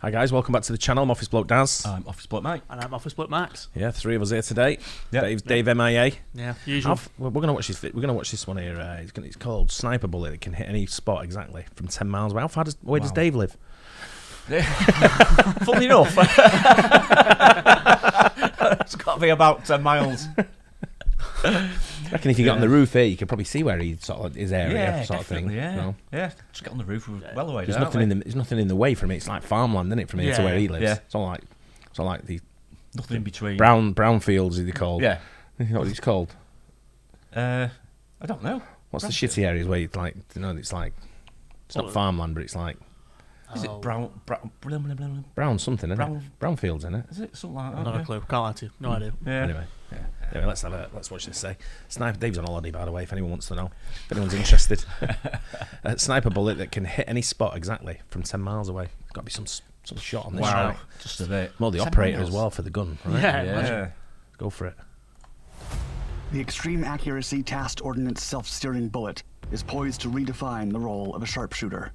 Hi guys, welcome back to the channel. I'm Office Bloke Daz. I'm Office Bloke Mike. And I'm Office Bloke Max. Yeah, three of us here today. Yep. Dave MIA. Yeah, usual. We're gonna watch this. We're gonna watch this one here. It's called Sniper Bullet. It can hit any spot exactly from 10 miles away. How far does Dave live? Funnily enough, it's got to be about 10 miles. I reckon if you got on the roof here, you could probably see where he sort of his area sort of thing. Yeah, No? yeah. Just get on the roof. We're well away. There's nothing in the way from it. It's like farmland, isn't it? From here to where he lives. Yeah. It's all like the nothing in between. brown fields. Is they called? Yeah. You know what it's called? I don't know. What's the shitty areas where you like? You know, it's like it's not farmland, but it's like Is it brown something, isn't it? Brown fields, isn't it? Is it something like that? Not a clue. Can't lie to you. No idea. Yeah. Anyway, let's watch this. Sniper. Dave's on holiday, by the way. If anyone wants to know, if anyone's interested, sniper bullet that can hit any spot exactly from 10 miles away. Got to be some shot on this. Wow. Right? Just a bit. More the operator as well for the gun. Right? Yeah. Go for it. The extreme accuracy tasked ordnance self-steering bullet is poised to redefine the role of a sharpshooter.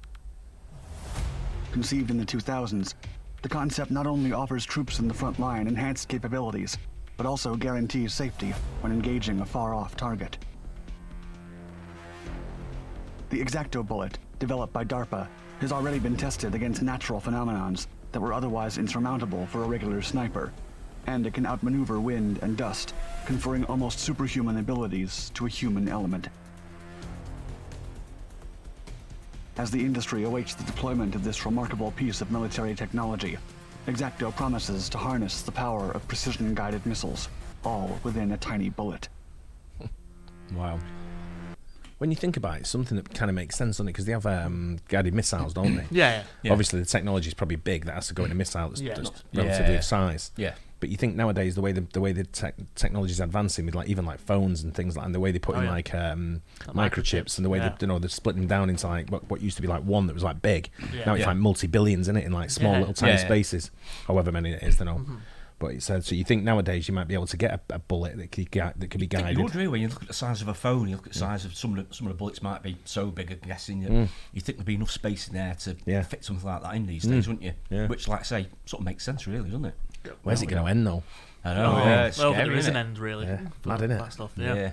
Conceived in the 2000s, the concept not only offers troops in the front line enhanced capabilities, but also guarantees safety when engaging a far-off target. The X-Acto bullet, developed by DARPA, has already been tested against natural phenomenons that were otherwise insurmountable for a regular sniper, and it can outmaneuver wind and dust, conferring almost superhuman abilities to a human element. As the industry awaits the deployment of this remarkable piece of military technology, X-Acto promises to harness the power of precision-guided missiles, all within a tiny bullet. Wow. When you think about it, it's something that kind of makes sense, doesn't it? Because they have guided missiles, don't they? Yeah. Obviously, the technology is probably big. That has to go in a missile that's relatively of size. Yeah. But you think nowadays the way the technology is advancing with even phones and things like, and the way they put in microchips and the way they're splitting down into like what used to be like one that was like big. Now it's like multi-billions in it in like small little tiny spaces, however many it is. Don't know. Mm-hmm. But it said so. You think nowadays you might be able to get a bullet that could be guided. You would really when you look at the size of a phone. You look at the size of some of the bullets might be so big. I'm guessing you think there'd be enough space in there to fit something like that in these days, wouldn't you? Yeah. Which, like I say, sort of makes sense, really, doesn't it? Where's it going to end though? I know. It's well, scary, there is isn't an it? end, really. Yeah. Mad, innit? That stuff. Yeah.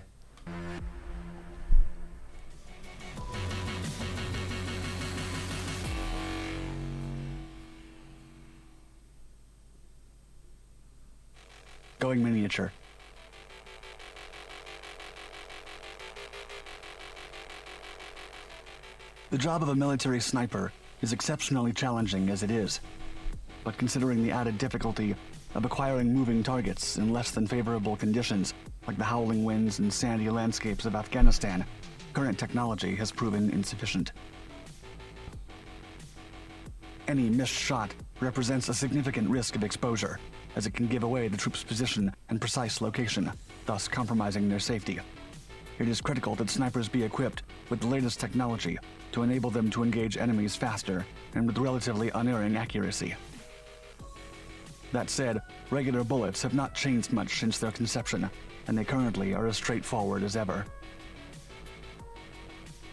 Going miniature. The job of a military sniper is exceptionally challenging as it is, but considering the added difficulty of acquiring moving targets in less than favorable conditions, like the howling winds and sandy landscapes of Afghanistan, current technology has proven insufficient. Any missed shot represents a significant risk of exposure, as it can give away the troops' position and precise location, thus compromising their safety. It is critical that snipers be equipped with the latest technology to enable them to engage enemies faster and with relatively unerring accuracy. That said, regular bullets have not changed much since their conception, and they currently are as straightforward as ever.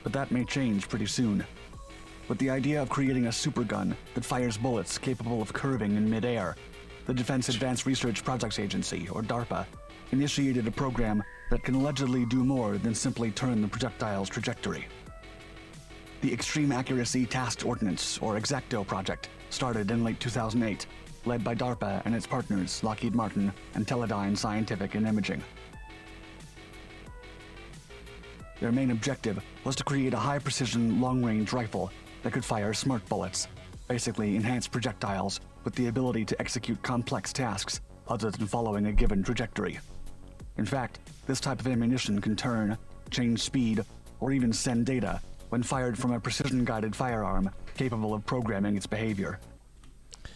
But that may change pretty soon. With the idea of creating a supergun that fires bullets capable of curving in midair, the Defense Advanced Research Projects Agency, or DARPA, initiated a program that can allegedly do more than simply turn the projectile's trajectory. The Extreme Accuracy Tasked Ordnance, or X-Acto project, started in late 2008, led by DARPA and its partners Lockheed Martin and Teledyne Scientific and Imaging. Their main objective was to create a high-precision, long-range rifle that could fire smart bullets, basically enhanced projectiles with the ability to execute complex tasks other than following a given trajectory. In fact, this type of ammunition can turn, change speed, or even send data when fired from a precision-guided firearm capable of programming its behavior.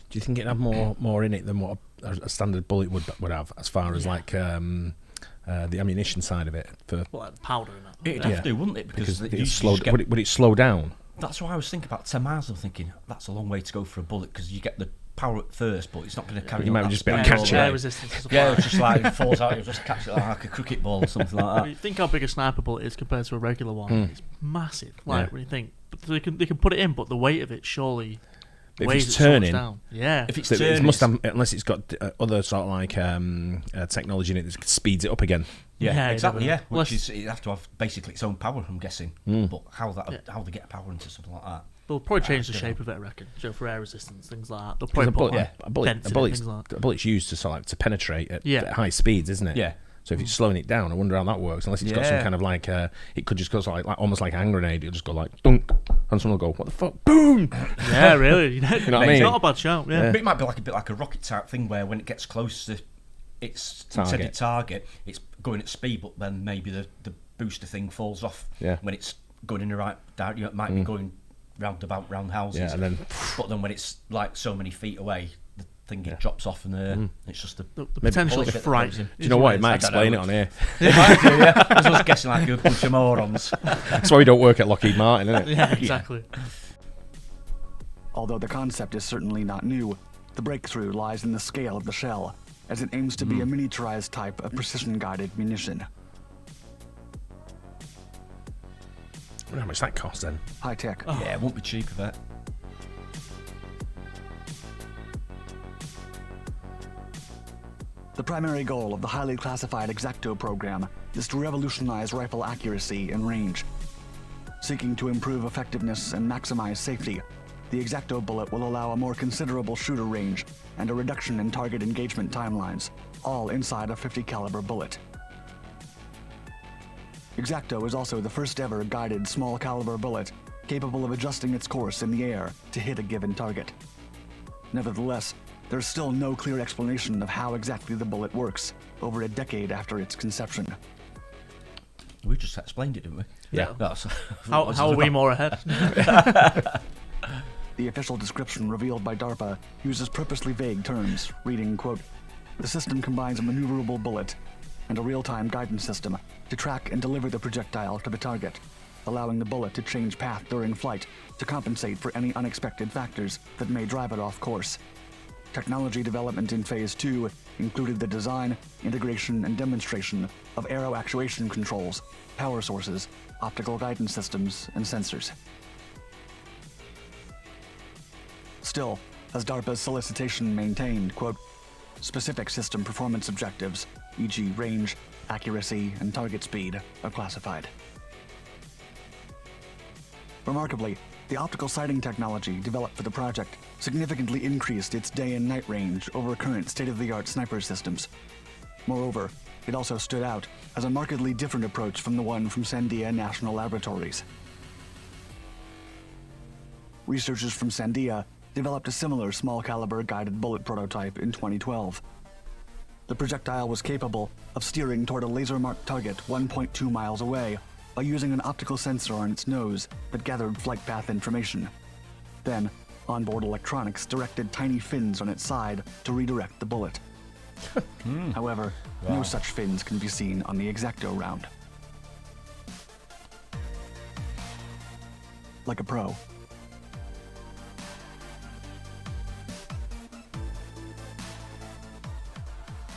Do you think it'd have more in it than what a standard bullet would have, as far as like the ammunition side of it? Like powder and that. It'd have to, wouldn't it? Because would it slow down? That's why I was thinking about 10 miles. I'm thinking that's a long way to go for a bullet because you get the power at first, but it's not going to carry. You might just be able to catch it. Air resistance. Yeah, it's just like it falls out. You just catch it like a cricket ball or something like that. You think how big a sniper bullet is compared to a regular one? It's massive. Like when you think, but they can put it in, but the weight of it surely If weighs it's it so much turning, down. Yeah. If it's so turning, it must have, unless it's got other sort of like technology in it that speeds it up again. yeah, exactly, yeah. Unless- Which is it have to have basically its own power, I'm guessing. But how they get power into something like that? They'll probably change the shape of it, I reckon. So for air resistance, things like that. They'll probably put a bullet's used to sort of like to penetrate at high speeds, isn't it? Yeah. So if you're slowing it down, I wonder how that works. Unless it's got some kind of like, it could just go sort of like almost like a hand grenade. It'll just go like dunk, and someone will go, "What the fuck? Boom!" Yeah, really. You know what I mean? It's not a bad shout. Yeah. It might be like a bit like a rocket type thing where when it gets close to its intended target, it's going at speed, but then maybe the booster thing falls off when it's going in the right direction. It might be going round houses. Yeah, and then but then when it's like so many feet away, the thing drops off and it's just the potential is frightening. Do you know what? It might explain it on here. It might do, yeah. I was guessing like a bunch of morons. That's why we don't work at Lockheed Martin, isn't it? Yeah, exactly. Although the concept is certainly not new, the breakthrough lies in the scale of the shell, as it aims to be a miniaturized type of precision-guided munition. I wonder how much that costs then. High tech. Yeah, it won't be cheap of that. The primary goal of the highly classified X-Acto program is to revolutionize rifle accuracy and range. Seeking to improve effectiveness and maximize safety, the X-Acto bullet will allow a more considerable shooter range and a reduction in target engagement timelines, all inside a 50 caliber bullet. X-Acto is also the first ever guided small caliber bullet capable of adjusting its course in the air to hit a given target. Nevertheless, there's still no clear explanation of how exactly the bullet works over a decade after its conception. We just explained it, didn't we? Yeah. How are we more ahead? The official description revealed by DARPA uses purposely vague terms, reading, quote, "The system combines a maneuverable bullet and a real-time guidance system to track and deliver the projectile to the target, allowing the bullet to change path during flight to compensate for any unexpected factors that may drive it off course. Technology development in Phase 2 included the design, integration, and demonstration of aero actuation controls, power sources, optical guidance systems, and sensors." Still, as DARPA's solicitation maintained, quote, "Specific system performance objectives, e.g. range, accuracy, and target speed, are classified." Remarkably, the optical sighting technology developed for the project significantly increased its day and night range over current state-of-the-art sniper systems. Moreover, it also stood out as a markedly different approach from the one from Sandia National Laboratories. Researchers from Sandia developed a similar small-caliber guided bullet prototype in 2012. The projectile was capable of steering toward a laser-marked target 1.2 miles away by using an optical sensor on its nose that gathered flight path information. Then, onboard electronics directed tiny fins on its side to redirect the bullet. However, no such fins can be seen on the X-Acto round. Like a pro.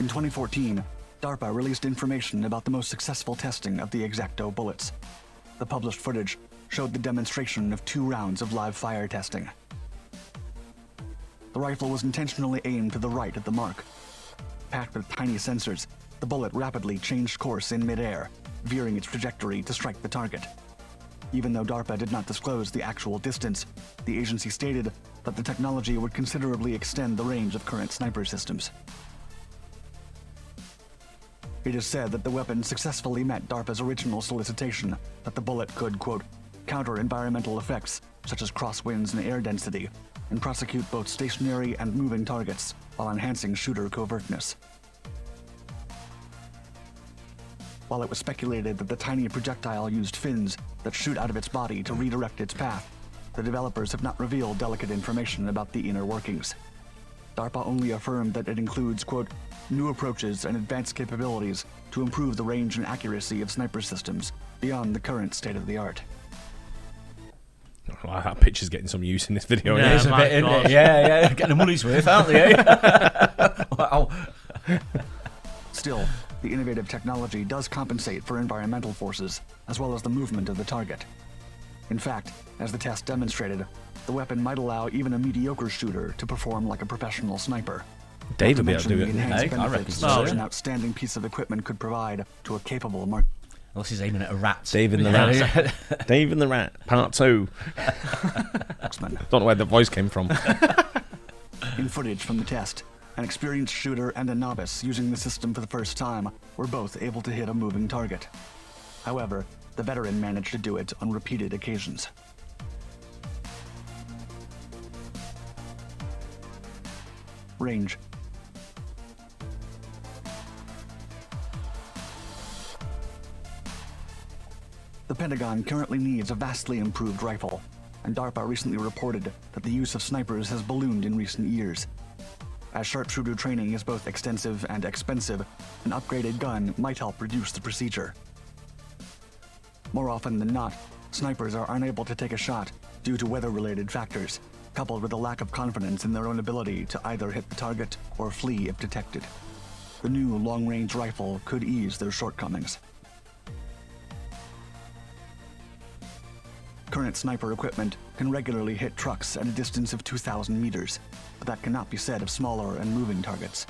In 2014, DARPA released information about the most successful testing of the X-Acto bullets. The published footage showed the demonstration of 2 rounds of live fire testing. The rifle was intentionally aimed to the right of the mark. Packed with tiny sensors, the bullet rapidly changed course in midair, veering its trajectory to strike the target. Even though DARPA did not disclose the actual distance, the agency stated that the technology would considerably extend the range of current sniper systems. It is said that the weapon successfully met DARPA's original solicitation that the bullet could, quote, "counter environmental effects such as crosswinds and air density, and prosecute both stationary and moving targets while enhancing shooter covertness." While it was speculated that the tiny projectile used fins that shoot out of its body to redirect its path, the developers have not revealed delicate information about the inner workings. DARPA only affirmed that it includes, quote, "new approaches and advanced capabilities to improve the range and accuracy of sniper systems beyond the current state-of-the-art." Well, that picture's getting some use in this video. Yeah, It is a bit, isn't it? Yeah, getting the money's worth, aren't they? Wow. Still, the innovative technology does compensate for environmental forces, as well as the movement of the target. In fact, as the test demonstrated, the weapon might allow even a mediocre shooter to perform like a professional sniper. Dave would be able to do The it. enhanced I reckon benefits so, such yeah. an outstanding piece of equipment could provide to a capable Unless he's aiming at a rat. Dave and the Rat. Dave and the Rat, part 2. marksman. Don't know where the voice came from. In footage from the test, an experienced shooter and a novice using the system for the first time were both able to hit a moving target. However, the veteran managed to do it on repeated occasions. Range. The Pentagon currently needs a vastly improved rifle, and DARPA recently reported that the use of snipers has ballooned in recent years. As sharpshooter training is both extensive and expensive, an upgraded gun might help reduce the procedure. More often than not, snipers are unable to take a shot due to weather-related factors, coupled with a lack of confidence in their own ability to either hit the target or flee if detected. The new long-range rifle could ease their shortcomings. Current sniper equipment can regularly hit trucks at a distance of 2,000 meters, but that cannot be said of smaller and moving targets.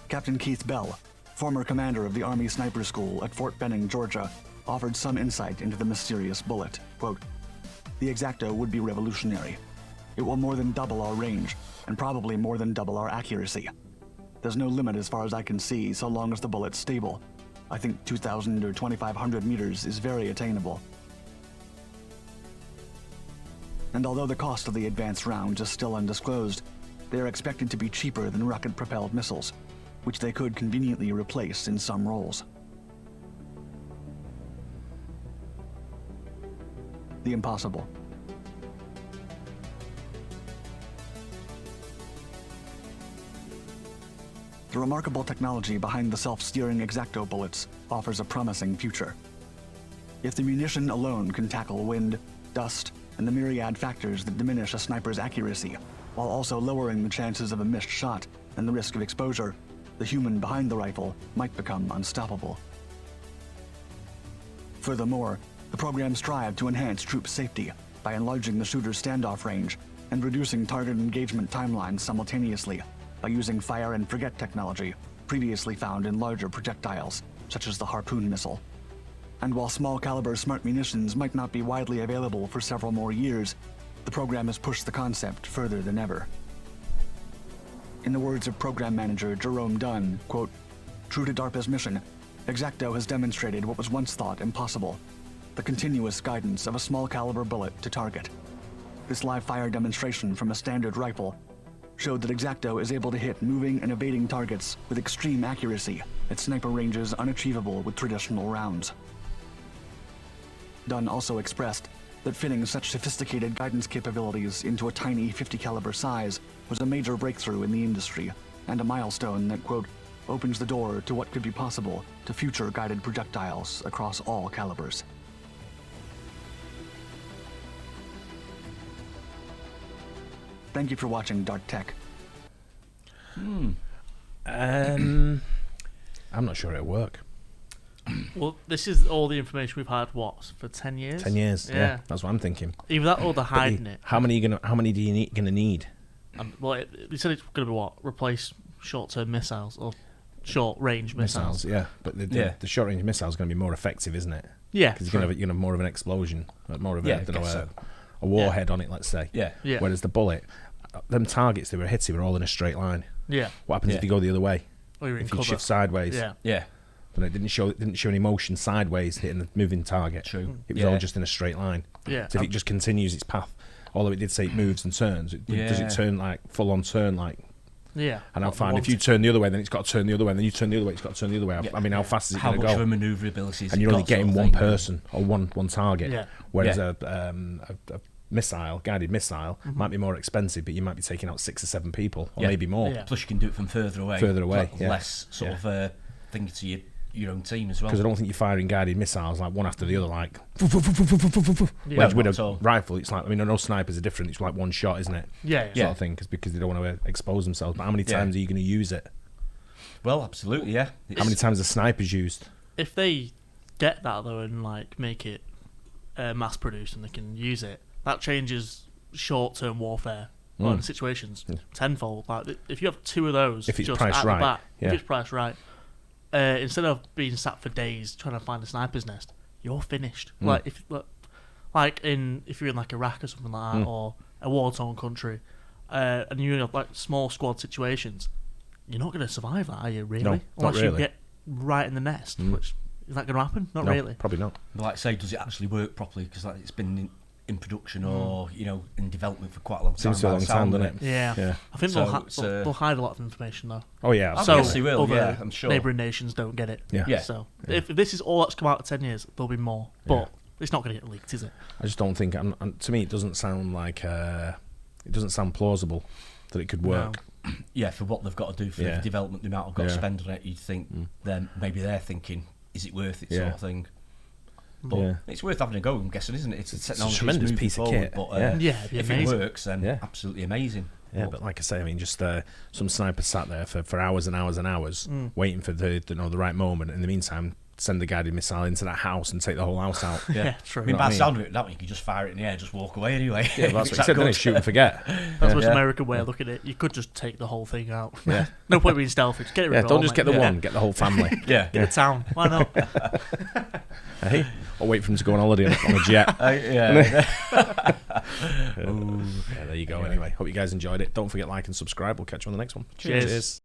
Captain Keith Bell, former commander of the Army Sniper School at Fort Benning, Georgia, offered some insight into the mysterious bullet. Quote, "The X-Acto would be revolutionary. It will more than double our range, and probably more than double our accuracy. There's no limit as far as I can see, so long as the bullet's stable. I think 2,000 or 2,500 meters is very attainable." And although the cost of the advanced rounds is still undisclosed, they are expected to be cheaper than rocket-propelled missiles, which they could conveniently replace in some roles. The impossible. The remarkable technology behind the self-steering X-Acto bullets offers a promising future. If the munition alone can tackle wind, dust, and the myriad factors that diminish a sniper's accuracy, while also lowering the chances of a missed shot and the risk of exposure, the human behind the rifle might become unstoppable. Furthermore, the program strived to enhance troop safety by enlarging the shooter's standoff range and reducing target engagement timelines simultaneously by using fire and forget technology previously found in larger projectiles, such as the Harpoon missile. And while small-caliber smart munitions might not be widely available for several more years, the program has pushed the concept further than ever. In the words of program manager Jerome Dunn, quote, "True to DARPA's mission, X-Acto has demonstrated what was once thought impossible, the continuous guidance of a small-caliber bullet to target. This live-fire demonstration from a standard rifle showed that X-Acto is able to hit moving and evading targets with extreme accuracy at sniper ranges unachievable with traditional rounds." Dunn also expressed that fitting such sophisticated guidance capabilities into a tiny 50 caliber size was a major breakthrough in the industry and a milestone that, quote, "opens the door to what could be possible to future guided projectiles across all calibers." Thank you for watching Dark Tech. I'm not sure it'll work. Well, this is all the information we've had. What, for 10 years? 10 years. Yeah, that's what I'm thinking. Either that or they're hiding it. How many do you gonna need? Well, you said it's going to be what? Replace short-term missiles or short-range missiles. Yeah, but the short-range missile is going to be more effective, isn't it? Yeah, because you're going to have more of an explosion, more of a warhead on it. Let's say. Yeah. Whereas the bullet, them targets they were hitting were all in a straight line. Yeah. What happens if you go the other way? Or you're in if you cover. shift sideways? Yeah. But it didn't show any motion sideways hitting the moving target. True. It was all just in a straight line. Yeah. So if it just continues its path, although it did say it moves and turns, does it turn like full on turn like? Yeah. And I find if you turn the other way, then it's got to turn the other way. And then you turn the other way, it's got to turn the other way. Yeah. I mean, how fast is it how going to go? How much of a manoeuvrability is and you're only getting one person or one target. Yeah. Whereas a missile, guided missile, might be more expensive, but you might be taking out 6 or 7 people, or maybe more. Yeah. Plus, you can do it from further away. Less sort of thing to your own team as well. Because I don't think you're firing guided missiles like one after the other, like. Yeah, with a rifle, it's like, I know snipers are different. It's like one shot, isn't it? Yeah. Sort of thing, because they don't want to expose themselves. But how many times are you going to use it? Well, absolutely, yeah. How many times are snipers used? If they get that though and make it mass produced and they can use it, that changes short-term warfare situations tenfold. Like if you have 2 of those, if it's just priced at right, the back, if it's priced right, instead of being sat for days trying to find a sniper's nest, you're finished. Like if you're in like Iraq or something like that, or a war-torn country, and you have like small squad situations, you're not going to survive that, are you? Really? No, unless not really. you get right in the nest, which is that going to happen? Not No, really. Probably not. But like I say, does it actually work properly? Because like, it's been in production or in development for quite a long time. Seems a long time, doesn't it? Yeah. I think So they'll hide a lot of information though. Oh yeah. I So guess they will. other Yeah, I'm sure. neighbouring nations don't get it. Yeah. So if this is all that's come out in 10 years, there'll be more. But it's not going to get leaked, is it? I just don't think. To me, it doesn't sound like. It doesn't sound plausible that it could work. No. Yeah, for what they've got to do for the development, the amount they've got to spend on it, you'd think then maybe they're thinking, is it worth it, sort of thing. But it's worth having a go, I'm guessing, isn't it? It's a technology, a tremendous piece of kit. But it'd be if amazing. it works, then absolutely amazing. Yeah, but like I say, I mean, just some snipers sat there for hours and hours and hours, waiting for the right moment. In the meantime, send the guided missile into that house and take the whole house out. Yeah, true. I mean, by the sound of it, that one you could just fire it in the air, just walk away anyway. Yeah, that's what you said, didn't it? Shoot and forget. That's what's American way of looking at it. You could just take the whole thing out. Yeah. No point being stealthy. Just get it rid of it don't all, just mate. get the one, get the whole family. Get the town. Why not? Hey, I'll wait for them to go on holiday on a jet. Yeah, there you go. Anyway, hope you guys enjoyed it. Don't forget like and subscribe. We'll catch you on the next one. Cheers.